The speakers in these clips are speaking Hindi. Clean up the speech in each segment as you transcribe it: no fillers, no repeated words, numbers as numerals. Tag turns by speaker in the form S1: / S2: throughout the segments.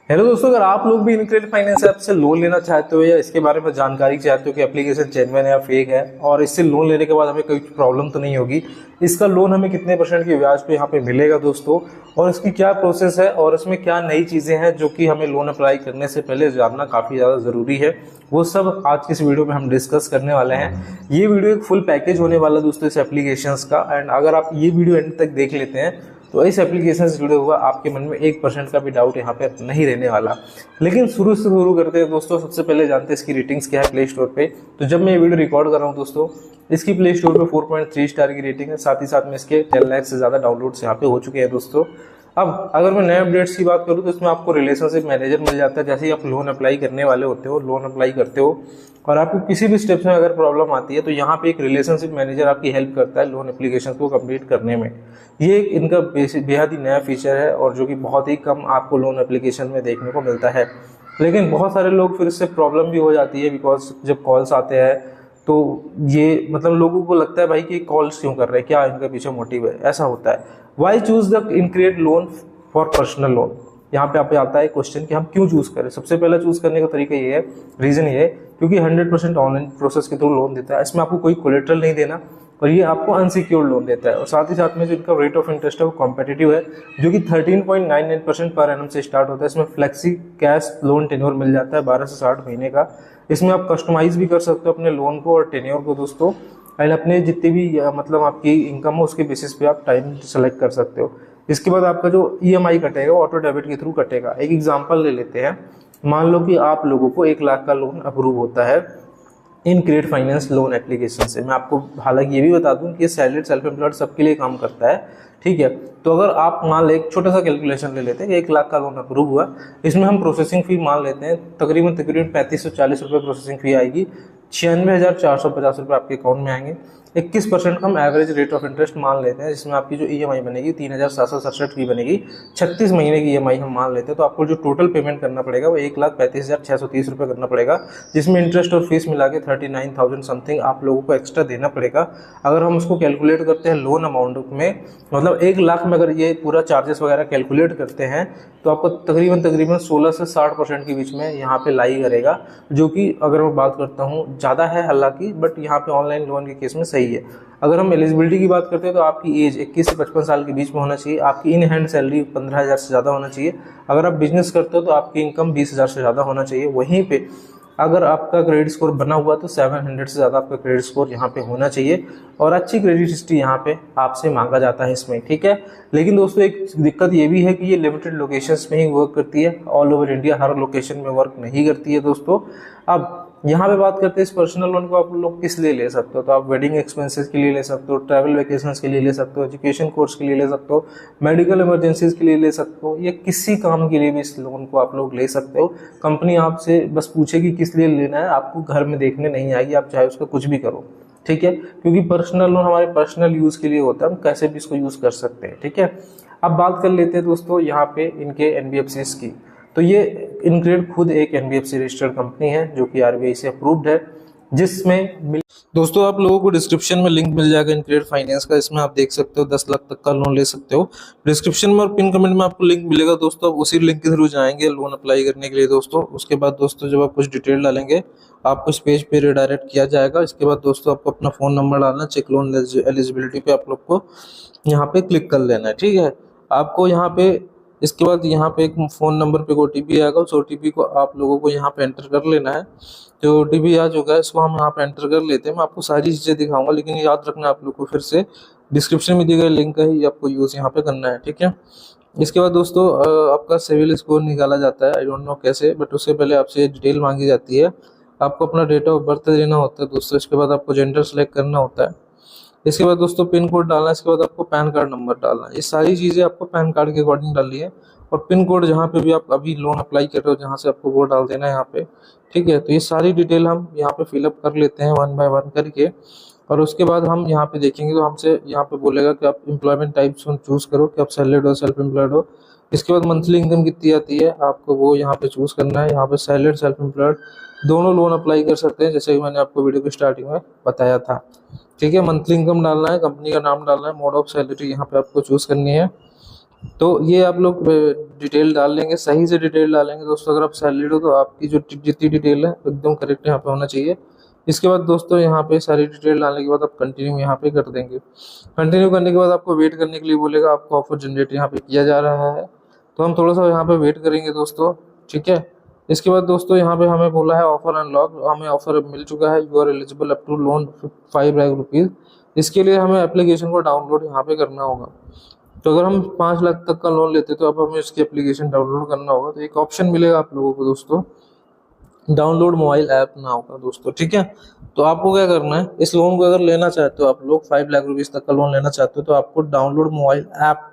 S1: हेलो दोस्तों, अगर आप लोग भी इनक्रेडिट फाइनेंस ऐप से लोन लेना चाहते हो या इसके बारे में जानकारी चाहते हो कि एप्लीकेशन जेन्युइन है या फेक है और इससे लोन लेने के बाद हमें कोई प्रॉब्लम तो नहीं होगी, इसका लोन हमें कितने परसेंट की ब्याज पे यहाँ पे मिलेगा दोस्तों, और इसकी क्या प्रोसेस है और इसमें क्या नई चीज़ें हैं जो कि हमें लोन अप्लाई करने से पहले जानना काफ़ी ज़्यादा ज़रूरी है, वो सब आज की इस वीडियो में हम डिस्कस करने वाले हैं। ये वीडियो एक फुल पैकेज होने वाला है दोस्तों इस एप्लीकेशन का। एंड अगर आप ये वीडियो एंड तक देख लेते हैं तो इस एप्लीकेशन से जुड़े हुआ आपके मन में 1% का भी डाउट यहाँ पे नहीं रहने वाला। लेकिन शुरू करते हैं दोस्तों, सबसे पहले जानते हैं इसकी रेटिंग्स क्या है प्ले स्टोर पे। तो जब मैं ये वीडियो रिकॉर्ड कर रहा हूँ दोस्तों, इसकी प्ले स्टोर पे 4.3 स्टार की रेटिंग है। साथ ही साथ में इसके 10 लाख से ज़्यादा डाउनलोड्स यहाँ पे हो चुके हैं दोस्तों। अब अगर मैं नए अपडेट्स की बात करूँ तो इसमें आपको रिलेशनशिप मैनेजर मिल जाता है। जैसे ही आप लोन अप्लाई करने वाले होते हो, लोन अप्लाई करते हो और आपको किसी भी स्टेप्स में अगर प्रॉब्लम आती है तो यहाँ पे एक रिलेशनशिप मैनेजर आपकी हेल्प करता है लोन एप्लीकेशन को कंप्लीट करने में। ये एक इनका बेहद ही नया फीचर है और जो कि बहुत ही कम आपको लोन एप्लीकेशन में देखने को मिलता है। लेकिन बहुत सारे लोग फिर इससे प्रॉब्लम भी हो जाती है, बिकॉज जब कॉल्स आते हैं तो ये मतलब लोगों को लगता है भाई कि कॉल्स क्यों कर रहे हैं, क्या इनका पीछे मोटिव है, ऐसा होता है। Why choose the InCred loan for personal loan, यहाँ पे आप आता है क्वेश्चन कि हम क्यों चूज करें। सबसे पहला चूज करने का तरीका ये है, रीजन ये है क्योंकि 100% ऑनलाइन प्रोसेस के थ्रू लोन देता है। इसमें आपको कोई कोलेट्रल नहीं देना और ये आपको अनसिक्योर्ड लोन देता है। और साथ ही साथ में जो इनका रेट ऑफ इंटरेस्ट है वो कॉम्पिटिटिव है, जो कि 13.99% पर एनम से स्टार्ट होता है। इसमें फ्लेक्सी कैश लोन टेन्योर मिल जाता है 12 से 60 महीने का। इसमें आप कस्टमाइज भी कर सकते हो अपने लोन को और टेन्योर को दोस्तों, एंड अपने जितनी भी मतलब आपकी इनकम हो उसके बेसिस पे आप टाइम सेलेक्ट कर सकते हो। इसके बाद आपका जो ईएमआई कटेगा वो ऑटो डेबिट के थ्रू कटेगा। एक एग्जांपल ले लेते हैं, मान लो कि आप लोगों को 1 लाख का लोन अप्रूव होता है इनक्रेडिट फाइनेंस लोन एप्लीकेशन से। मैं आपको हालांकि ये भी बता दूं कि ये सैलरीड सेल्फ एम्प्लॉयड सबके लिए काम करता है, ठीक है। तो अगर आप मान लें, एक छोटा सा कैलकुलेशन ले लेते हैं कि 1 लाख का लोन अप्रूव हुआ, इसमें हम प्रोसेसिंग फी मान लेते हैं तकरीबन 3540 रुपये प्रोसेसिंग फी आएगी। 96,450 रुपये आपके अकाउंट में आएंगे। 21% का हम एवरेज रेट ऑफ इंटरेस्ट मान लेते हैं, जिसमें आपकी जो ईएमआई बनेगी 3,767 की बनेगी। 36 महीने की ईएमआई हम मान लेते हैं, तो आपको जो टोटल पेमेंट करना पड़ेगा वो 1,35,630 रुपये करना पड़ेगा, जिसमें इंटरेस्ट और फीस मिला के 39,000 समथिंग आप लोगों को एक्स्ट्रा देना पड़ेगा। अगर हम उसको कैलकुलेट करते हैं लोन अमाउंट में, मतलब 1 लाख में अगर ये पूरा चार्जेस वगैरह कैलकुलेट करते हैं तो आपको तकरीबन 16 से 60% के बीच में यहाँ पे लाई करेगा, जो कि अगर मैं बात करता हूँ ज़्यादा है हालांकि, बट यहाँ पे ऑनलाइन लोन के केस में सही है। अगर हम एलिजिबिलिटी की बात करते हैं तो आपकी एज 21 से 55 साल के बीच में होना चाहिए। आपकी इन हैंड सैलरी 15,000 से ज़्यादा होना चाहिए। अगर आप बिजनेस करते हो तो आपकी इनकम 20,000 से ज़्यादा होना चाहिए। वहीं पे अगर आपका क्रेडिट स्कोर बना हुआ तो 700 से ज़्यादा आपका क्रेडिट स्कोर यहाँ पे होना चाहिए और अच्छी क्रेडिट हिस्ट्री यहाँ पे आपसे मांगा जाता है इसमें, ठीक है। लेकिन दोस्तों एक दिक्कत ये भी है कि ये लिमिटेड लोकेशंस में ही वर्क करती है, ऑल ओवर इंडिया हर लोकेशन में वर्क नहीं करती है दोस्तों। अब यहाँ पे बात करते हैं इस पर्सनल लोन को आप लोग किस लिए ले सकते हो। तो आप वेडिंग एक्सपेंसेस के लिए ले सकते हो, ट्रैवल वेकेशंस के लिए ले सकते हो, एजुकेशन कोर्स के लिए ले सकते हो, मेडिकल इमरजेंसीज के लिए ले सकते हो, या किसी काम के लिए भी इस लोन को आप लोग ले सकते हो। कंपनी आपसे बस पूछेगी किस लिए लेना है, आपको घर में देखने नहीं आएगी, आप चाहे उसका कुछ भी करो, ठीक है। क्योंकि पर्सनल लोन हमारे पर्सनल यूज के लिए होता है, हम कैसे भी इसको यूज कर सकते हैं, ठीक है। अब बात कर लेते हैं दोस्तों यहाँ पे इनके एनबीएफसीज की। तो ये इनक्रेडिट खुद एक एनबीएफसी रजिस्टर्ड कंपनी है जो कि आरबीआई से अप्रूव्ड है, जिसमें दोस्तों आप लोगों को डिस्क्रिप्शन में लिंक मिल जाएगा इनक्रेडिट फाइनेंस का। इसमें आप देख सकते हो 10 लाख तक का लोन ले सकते हो। डिस्क्रिप्शन में और पिन कमेंट में आपको लिंक मिलेगा दोस्तों, आप उसी लिंक के थ्रू जाएंगे लोन अप्लाई करने के लिए दोस्तों। उसके बाद दोस्तों जब आप कुछ डिटेल डालेंगे आपको इस पेज पे रिडायरेक्ट किया जाएगा। इसके बाद दोस्तों आपको अपना फ़ोन नंबर डालना, चेक लोन एलिजिबिलिटी पे आप लोग को यहाँ पे क्लिक कर लेना है, ठीक है। आपको यहाँ पे इसके बाद यहाँ पे एक फ़ोन नंबर पे ओटीपी आएगा, उस ओटीपी को आप लोगों को यहाँ पे एंटर कर लेना है। जो ओटीपी आ चुका है इसको हम यहाँ पे एंटर कर लेते हैं। मैं आपको सारी चीज़ें दिखाऊंगा, लेकिन याद रखना आप लोग को फिर से डिस्क्रिप्शन में दिए गए लिंक का ही आपको यूज़ यहाँ पे करना है, ठीक है। इसके बाद दोस्तों आपका सिविल स्कोर निकाला जाता है, आई डोंट नो कैसे, बट उससे पहले आपसे डिटेल मांगी जाती है। आपको अपना डेट ऑफ बर्थ देना होता है दोस्तों। इसके बाद आपको जेंडर सेलेक्ट करना होता है। इसके बाद दोस्तों पिन कोड डालना है। इसके बाद आपको पैन कार्ड नंबर डालना है। ये सारी चीज़ें आपको पैन कार्ड के अकॉर्डिंग डालनी है। और पिन कोड जहाँ पे भी आप अभी लोन अप्लाई कर रहे हो जहाँ से आपको वो डाल देना है यहाँ पे, ठीक है। तो ये सारी डिटेल हम यहाँ पे फिलअप कर लेते हैं 1 बाय 1 करके। और उसके बाद हम यहाँ पे देखेंगे तो हमसे यहाँ पे बोलेगा कि आप एम्प्लॉयमेंट टाइप चूज़ करो कि आप सैलरीड हो सेल्फ एम्प्लॉयड हो। इसके बाद मंथली इनकम कितनी आती है आपको वो यहाँ पे चूज़ करना है। यहाँ पे सैलरीड सेल्फ एम्प्लॉयड दोनों लोन अप्लाई कर सकते हैं, जैसे कि मैंने आपको वीडियो की स्टार्टिंग में बताया था, ठीक है। मंथली इनकम डालना है, कंपनी का नाम डालना है, मोड ऑफ सैलरी यहाँ पे आपको चूज़ करनी है। तो ये आप लोग डिटेल डाल लेंगे, सही से डिटेल डालेंगे दोस्तों। अगर आप सैलरीड हो तो आपकी जो जितनी डिटेल है एकदम करेक्ट यहाँ पे होना चाहिए। इसके बाद दोस्तों यहाँ पे सारी डिटेल डालने के बाद आप कंटिन्यू यहाँ पे कर देंगे। कंटिन्यू करने के बाद आपको वेट करने के लिए बोलेगा, आपको ऑफर जनरेट यहाँ पे किया जा रहा है, तो हम थोड़ा सा यहाँ पे वेट करेंगे दोस्तों, ठीक है। इसके बाद दोस्तों यहाँ पे हमें बोला है ऑफर अनलॉक, हमें ऑफर मिल चुका है, you are eligible up to loan 5 lakh rupees. इसके लिए हमें एप्लीकेशन को डाउनलोड यहाँ पे करना होगा। तो अगर हम 5 लाख तक का लोन लेते तो अब हमें इसकी एप्लीकेशन डाउनलोड करना होगा। तो एक ऑप्शन मिलेगा आप लोगों को दोस्तों, डाउनलोड मोबाइल ऐप नाउ का दोस्तों, ठीक है। तो आपको क्या करना है, इस लोन को अगर लेना चाहते हो आप लोग 5 लाख रुपीज़ तक का लोन लेना चाहते हो, तो आपको डाउनलोड मोबाइल ऐप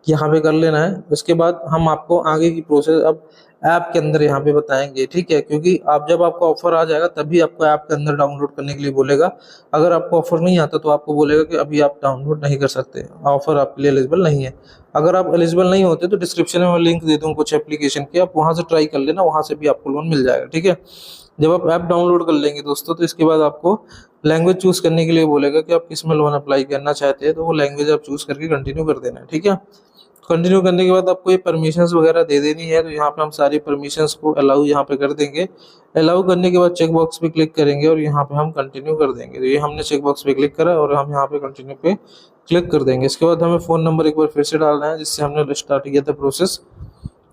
S1: यहाँ पे कर लेना है। उसके बाद हम आपको आगे की प्रोसेस अब ऐप के अंदर यहाँ पे बताएंगे, ठीक है। क्योंकि आप जब आपको ऑफर आ जाएगा तभी आपको ऐप के अंदर डाउनलोड करने के लिए बोलेगा। अगर आपको ऑफर नहीं आता तो आपको बोलेगा कि अभी आप डाउनलोड नहीं कर सकते, ऑफर आपके लिए एलिजिबल नहीं है। अगर आप एलिजिबल नहीं होते तो डिस्क्रिप्शन में मैं लिंक दे दूँ कुछ एप्लीकेशन की, आप वहाँ से ट्राई कर लेना, वहाँ से भी आपको लोन मिल जाएगा, ठीक है। जब आप ऐप डाउनलोड कर लेंगे दोस्तों, तो इसके बाद आपको लैंग्वेज चूज करने के लिए बोलेगा कि आप किस में लोन अप्लाई करना चाहते हैं, तो वो लैंग्वेज आप चूज करके कंटिन्यू कर देना है, ठीक है। कंटिन्यू करने के बाद आपको ये परमिशंस वगैरह दे देनी है, तो यहाँ पे हम सारी परमिशंस को अलाउ यहाँ पे कर देंगे। अलाउ करने के बाद चेक बॉक्स पे क्लिक करेंगे और यहाँ पे हम कंटिन्यू कर देंगे। तो ये हमने चेक बॉक्स पे क्लिक करा और हम यहाँ पे कंटिन्यू पे क्लिक कर देंगे। इसके बाद हमें फ़ोन नंबर एक बार फिर से डालना है जिससे हमने स्टार्ट किया था प्रोसेस।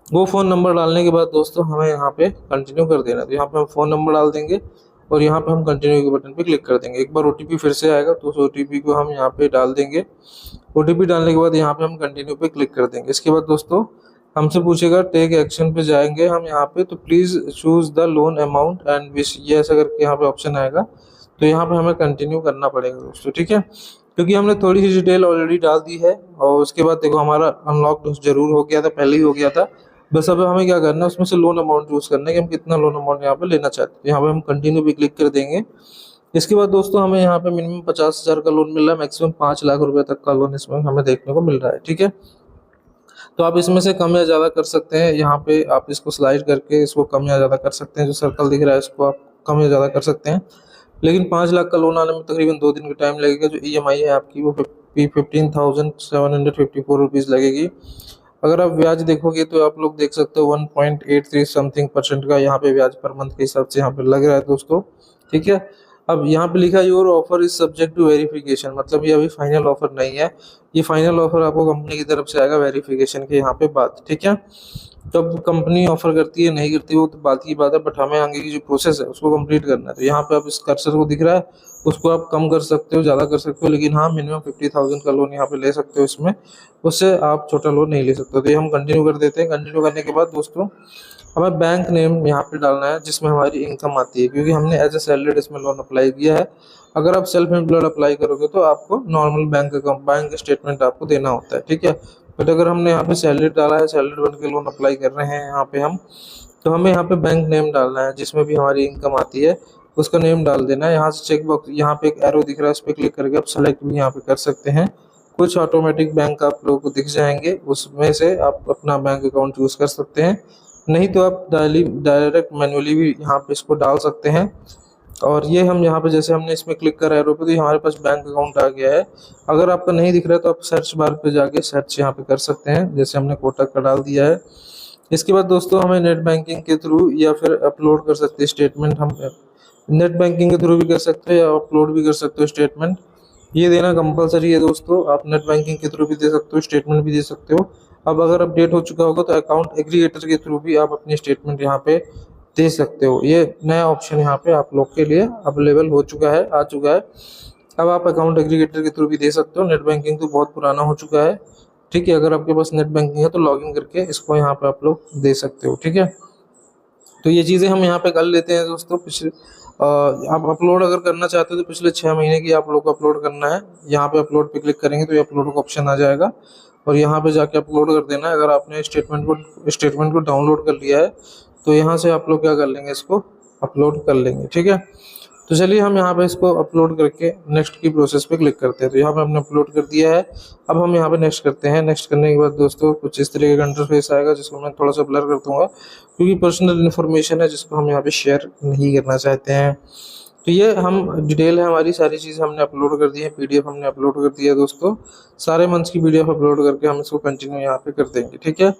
S1: वो फ़ोन नंबर डालने के बाद दोस्तों हमें यहाँ पे कंटिन्यू कर देना है। तो यहाँ पे हम फ़ोन नंबर डाल देंगे और यहाँ पे हम कंटिन्यू के बटन पे क्लिक कर देंगे। एक बार ओटीपी फिर से आएगा तो उस ओटीपी को हम यहाँ पे डाल देंगे। ओटीपी डालने के बाद यहाँ पे हम कंटिन्यू पे क्लिक कर देंगे। इसके बाद दोस्तों हमसे पूछेगा टेक एक्शन पे जाएंगे हम यहाँ पे, तो please choose the loan amount and wish, ये ऐसा करके यहाँ पे ऑप्शन आएगा। तो यहाँ पे हमें कंटिन्यू करना पड़ेगा दोस्तों, ठीक है। क्योंकि हमने थोड़ी सी डिटेल ऑलरेडी डाल दी है और उसके बाद देखो हमारा अनलॉक जरूर हो गया था, पहले ही हो गया था। बस अब हमें क्या करना है, उसमें से लोन अमाउंट चूज करना है कि हम कितना लोन अमाउंट यहाँ पे लेना चाहते हैं। यहाँ पे हम कंटिन्यू भी क्लिक कर देंगे। इसके बाद दोस्तों हमें यहाँ पे मिनिमम 50,000 का लोन मिल रहा है, मैक्सिमम 5 लाख रुपए तक का लोन इसमें हमें देखने को मिल रहा है, ठीक है। तो आप इसमें से कम या ज़्यादा कर सकते हैं। यहाँ पे आप इसको स्लाइड करके इसको कम या ज़्यादा कर सकते हैं। जो सर्कल दिख रहा है इसको आप कम या ज़्यादा कर सकते हैं। लेकिन 5 लाख का लोन आने में तकरीबन 2 दिन का टाइम लगेगा। जो EMI है आपकी वो 15,754 लगेगी। अगर आप ब्याज देखोगे तो आप लोग देख सकते हो 1.83 समथिंग % का यहाँ पे ब्याज पर मंथ के हिसाब से यहाँ पे लग रहा है दोस्तों, ठीक है। अब यहाँ पे लिखा है your offer is subject to verification, मतलब ये अभी फाइनल ऑफर नहीं है। ये फाइनल ऑफर आपको कंपनी की तरफ से आएगा वेरिफिकेशन के यहाँ पे बाद, ठीक है। तब कंपनी ऑफर करती है नहीं करती वो तो बात की बात है, बट हमें आगे की जो प्रोसेस है उसको कंप्लीट करना है। तो यहाँ पे आप इस कर्सर को दिख रहा है उसको आप कम कर सकते हो, ज़्यादा कर सकते हो, लेकिन हाँ मिनिमम 50,000 का लोन यहाँ पे ले सकते हो इसमें, उससे आप छोटा लोन नहीं ले सकते। तो ये हम कंटिन्यू कर देते हैं। कंटिन्यू करने के बाद दोस्तों हमें बैंक नेम यहाँ पे डालना है जिसमें हमारी इनकम आती है, क्योंकि हमने एज ए सैलरीड इसमें लोन अप्लाई किया है। अगर आप सेल्फ एम्प्लॉयड अप्लाई करोगे तो आपको नॉर्मल बैंक स्टेटमेंट आपको देना होता है, ठीक है। बट अगर हमने यहाँ पे सैलरी डाला है, सैलरी बन के लोन अप्लाई कर रहे हैं यहाँ पे हम, तो हमें यहाँ पे बैंक नेम डालना है जिसमें भी हमारी इनकम आती है उसका नेम डाल देना है। यहाँ से चेक बॉक्स यहाँ पे एक एरो दिख रहा है उस पर क्लिक करके आप सेलेक्ट भी यहाँ पे कर सकते हैं। कुछ ऑटोमेटिक बैंक आप लोगों को दिख जाएंगे, उसमें से आप अपना बैंक अकाउंट चूज कर सकते हैं, नहीं तो आप डायरेक्ट मैनुअली भी यहाँ पे इसको डाल सकते हैं। और ये हम यहाँ पे जैसे हमने इसमें क्लिक करा एरो पे तो हमारे पास बैंक अकाउंट आ गया है। अगर आपका नहीं दिख रहा है तो आप सर्च बार पे जाके सर्च यहाँ पे कर सकते हैं, जैसे हमने कोटक का डाल दिया है। इसके बाद दोस्तों हमें नेट बैंकिंग के थ्रू या फिर अपलोड कर सकते हैं स्टेटमेंट, हम नेट बैंकिंग के थ्रू भी कर सकते हैं या अपलोड भी कर सकते हो स्टेटमेंट। ये देना कंपलसरी है दोस्तों, आप नेट बैंकिंग के थ्रू भी दे सकते हो, स्टेटमेंट भी दे सकते हो। अब अगर अपडेट हो चुका होगा तो अकाउंट एग्रीगेटर के थ्रू भी आप अपनी स्टेटमेंट यहाँ पे दे सकते हो। ये नया ऑप्शन यहाँ पे आप लोग के लिए अवेलेबल हो चुका है, आ चुका है। अब आप अकाउंट एग्रीगेटर के थ्रू भी दे सकते हो। नेट बैंकिंग तो बहुत पुराना हो चुका है, ठीक है। अगर आपके पास नेट बैंकिंग है तो लॉगिन करके इसको यहाँ पे आप लोग दे सकते हो, ठीक है। तो ये चीज़ें हम यहाँ पे कर लेते हैं दोस्तों। पिछले आप अपलोड अगर करना चाहते हो तो पिछले 6 महीने की आप लोग को अपलोड करना है। यहाँ पे अपलोड पे क्लिक करेंगे तो ये अपलोड का ऑप्शन आ जाएगा और यहाँ पे जाके अपलोड कर देना है। अगर आपने स्टेटमेंट को डाउनलोड कर लिया है तो यहाँ से आप लोग क्या कर लेंगे, इसको अपलोड कर लेंगे, ठीक है। तो चलिए हम यहाँ पे इसको अपलोड करके नेक्स्ट की प्रोसेस पे क्लिक करते हैं। तो यहाँ पे हमने अपलोड कर दिया है। अब हम यहाँ पे नेक्स्ट करते हैं। नेक्स्ट करने के बाद दोस्तों कुछ इस तरीके का इंटरफेस आएगा जिसको मैं थोड़ा सा ब्लर कर दूंगा क्योंकि पर्सनल इन्फॉर्मेशन है जिसको हम यहाँ पे शेयर नहीं करना चाहते हैं। तो ये हम डिटेल है हमारी, सारी चीज़ हमने अपलोड कर दी है, पीडीएफ हमने अपलोड कर दिया है दोस्तों। सारे मंथ्स की पीडीएफ अपलोड करके हम इसको कंटिन्यू यहाँ पे कर देंगे, ठीक है।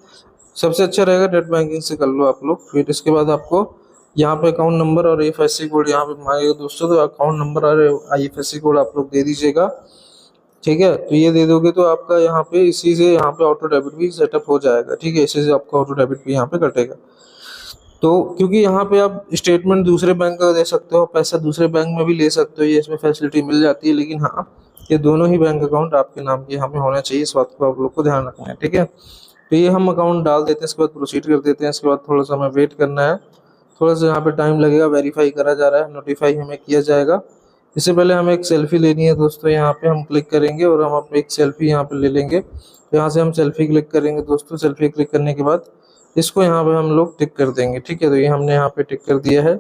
S1: सबसे अच्छा रहेगा नेट बैंकिंग से कर लो आप लोग। फिर इसके बाद आपको यहाँ पे अकाउंट नंबर और IFSC कोड यहाँ पे मांगेगा दोस्तों, तो अकाउंट नंबर और IFSC कोड आप लोग दे दीजिएगा, ठीक है। तो ये दे दोगे तो आपका यहाँ पे इसी से यहाँ पे ऑटो डेबिट भी सेटअप हो जाएगा, ठीक है। इसी से आपका ऑटो डेबिट भी यहाँ पे कटेगा। तो क्योंकि यहाँ पे आप स्टेटमेंट दूसरे बैंक का दे सकते हो, पैसा दूसरे बैंक में भी ले सकते हो, ये इसमें फैसिलिटी मिल जाती है, लेकिन हाँ ये दोनों ही बैंक अकाउंट आपके नाम के यहाँ पे होना चाहिए, इस बात को आप लोग को ध्यान रखना है, ठीक है। तो ये हम अकाउंट डाल देते हैं, इसके बाद प्रोसीड कर देते हैं। इसके बाद थोड़ा सा हमें वेट करना है, थोड़ा सा यहाँ पे टाइम लगेगा, वेरीफाई करा जा रहा है, नोटिफाई हमें किया जाएगा। इससे पहले हमें एक सेल्फी लेनी है दोस्तों, यहाँ पे हम क्लिक करेंगे और हम अपने एक सेल्फी यहाँ पे ले लेंगे। तो यहाँ से हम सेल्फी क्लिक करेंगे दोस्तों, सेल्फी क्लिक करने के बाद इसको यहाँ पे हम लोग टिक कर देंगे, ठीक है। तो ये हमने यहाँ पे टिक कर दिया है।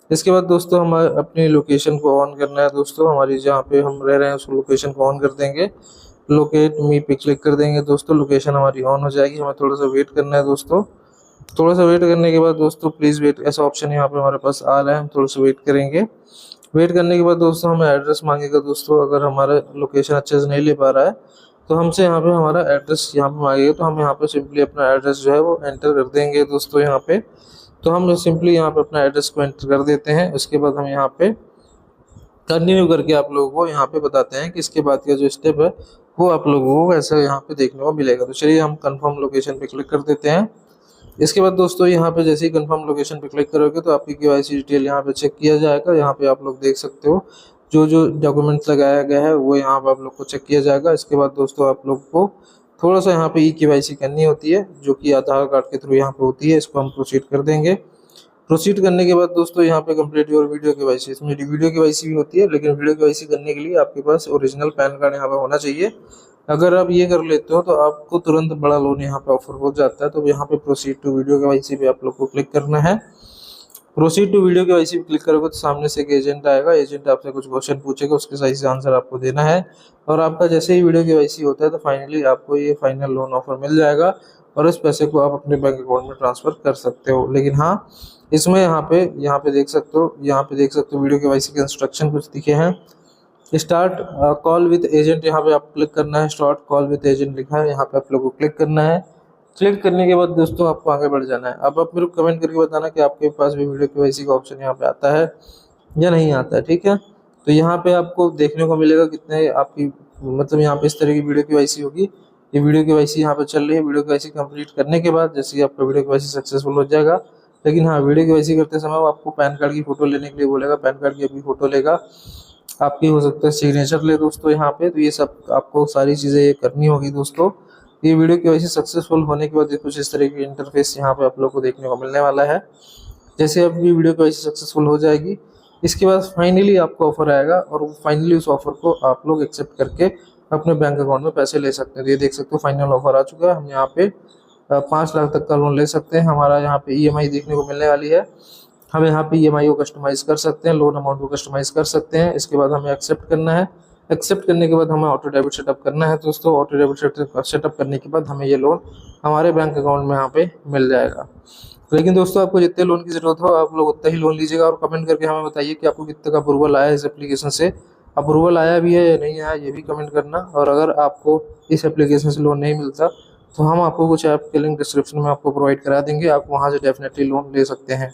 S1: इसके बाद दोस्तों हम अपनी लोकेशन को ऑन करना है दोस्तों, हमारी जहाँ पे हम रह रहे हैं उस लोकेशन को ऑन कर देंगे। लोकेट मी पे क्लिक कर देंगे दोस्तों, लोकेशन हमारी ऑन हो जाएगी। हमें थोड़ा सा वेट करना है दोस्तों। थोड़ा सा वेट करने के बाद दोस्तों प्लीज़ वेट, ऐसा ऑप्शन यहाँ पे हमारे पास आ रहा है, हम थोड़ा सा वेट करेंगे। वेट करने के बाद दोस्तों हमें एड्रेस मांगेगा दोस्तों, अगर हमारा लोकेशन अच्छे से नहीं ले पा रहा है तो हमसे यहाँ पे हमारा एड्रेस यहाँ पे मांगेगा। तो हम यहाँ पे सिंपली अपना एड्रेस जो है वो एंटर कर देंगे दोस्तों यहाँ पे। तो हम सिंपली यहाँ पे अपना एड्रेस को एंटर कर देते हैं। उसके बाद हम यहाँ पे कंटिन्यू करके आप लोगों को यहाँ पे बताते हैं कि इसके बाद का जो स्टेप है वो आप लोगों को ऐसा यहाँ पे देखने को मिलेगा। तो चलिए हम कंफर्म लोकेशन पे क्लिक कर देते हैं। इसके बाद दोस्तों यहाँ पे जैसे ही कंफर्म लोकेशन पे क्लिक करोगे तो आपकी KYC डिटेल यहाँ पे चेक किया जाएगा। यहाँ पे आप लोग देख सकते हो जो जो डॉक्यूमेंट्स लगाया गया है वो यहाँ पे आप लोग को चेक किया जाएगा। इसके बाद दोस्तों आप लोग को थोड़ा सा यहाँ पे KYC करनी होती है, जो कि आधार कार्ड के थ्रू यहाँ पे होती है। इसको हम प्रोसीड कर देंगे। प्रोसीड करने के बाद दोस्तों यहाँ पे कंप्लीट योर वीडियो KYC, इसमें वीडियो KYC भी होती है, लेकिन वीडियो KYC करने के लिए आपके पास ओरिजिनल पैन कार्ड यहाँ पे होना चाहिए। अगर आप ये कर लेते हो तो आपको तुरंत बड़ा लोन यहाँ पे ऑफर हो जाता है। तो यहाँ पे प्रोसीड टू वीडियो KYC पे आप लोग को क्लिक करना है। प्रोसीड टू वीडियो KYC पे क्लिक करोगे तो सामने से एक एजेंट आएगा, एजेंट आपसे कुछ क्वेश्चन पूछेगा, उसके सही से आंसर आपको देना है। और आपका जैसे ही वीडियो KYC होता है तो फाइनली आपको ये फाइनल लोन ऑफर मिल जाएगा और इस पैसे को आप अपने बैंक अकाउंट में ट्रांसफर कर सकते हो। लेकिन हाँ, इसमें यहाँ पे देख सकते हो वीडियो KYC के इंस्ट्रक्शन कुछ दिखे हैं। स्टार्ट कॉल विद एजेंट, यहाँ पे आप क्लिक करना है। स्टार्ट कॉल विद एजेंट लिखा है, यहाँ पे आप लोग को क्लिक करना है। क्लिक करने के बाद दोस्तों आपको आगे बढ़ जाना है। अब आप मेरे को कमेंट करके बताना कि आपके पास भी वीडियो KYC का ऑप्शन यहाँ पे आता है या नहीं आता है, ठीक है। तो यहाँ पे आपको देखने को मिलेगा कितने आपकी मतलब यहाँ पे इस तरह की वीडियो KYC होगी। ये वीडियो KYC यहाँ पे चल रही है। वीडियो KYC कंप्लीट करने के बाद जैसे ही आपका वीडियो KYC सक्सेसफुल हो जाएगा, लेकिन हाँ वीडियो KYC करते समय वो आपको पैन कार्ड की फोटो लेने के लिए बोलेगा। पैन कार्ड की अपनी फोटो लेगा, आपकी हो सकता है सिग्नेचर ले दोस्तों यहाँ पे। तो ये सब आपको सारी चीज़ें ये करनी होगी दोस्तों। ये वीडियो KYC सक्सेसफुल होने के बाद कुछ इस तरह की इंटरफेस यहाँ पे आप लोग को देखने को मिलने वाला है। जैसे आपकी वीडियो KYC सक्सेसफुल हो जाएगी, इसके बाद फाइनली आपको ऑफर आएगा और फाइनली उस ऑफर को आप लोग एक्सेप्ट करके अपने बैंक अकाउंट में पैसे ले सकते हैं। तो ये देख सकते हो फाइनल ऑफर आ चुका है। हम यहाँ पे 5 लाख तक का लोन ले सकते हैं। हमारा यहाँ पे EMI देखने को मिलने वाली है। हम यहाँ पे EMI को कस्टमाइज कर सकते हैं, लोन अमाउंट को कस्टमाइज कर सकते हैं। इसके बाद हमें एक्सेप्ट करना है। एक्सेप्ट करने के बाद हमें ऑटो डेबिट सेटअप करना है दोस्तों। ऑटो डेबिट सेटअप करने के बाद हमें ये लोन हमारे बैंक अकाउंट में यहाँ पे मिल जाएगा। लेकिन दोस्तों आपको जितने लोन की जरूरत हो आप लोग उतना ही लोन लीजिएगा और कमेंट करके हमें बताइए कि आपको कितने का अप्रूवल आया है इस एप्लीकेशन से। अप्रूवल आया भी है या नहीं आया ये भी कमेंट करना। और अगर आपको इस एप्लीकेशन से लोन नहीं मिलता तो हम आपको कुछ ऐप के लिंक डिस्क्रिप्शन में आपको प्रोवाइड करा देंगे, आप वहाँ से डेफिनेटली लोन ले सकते हैं।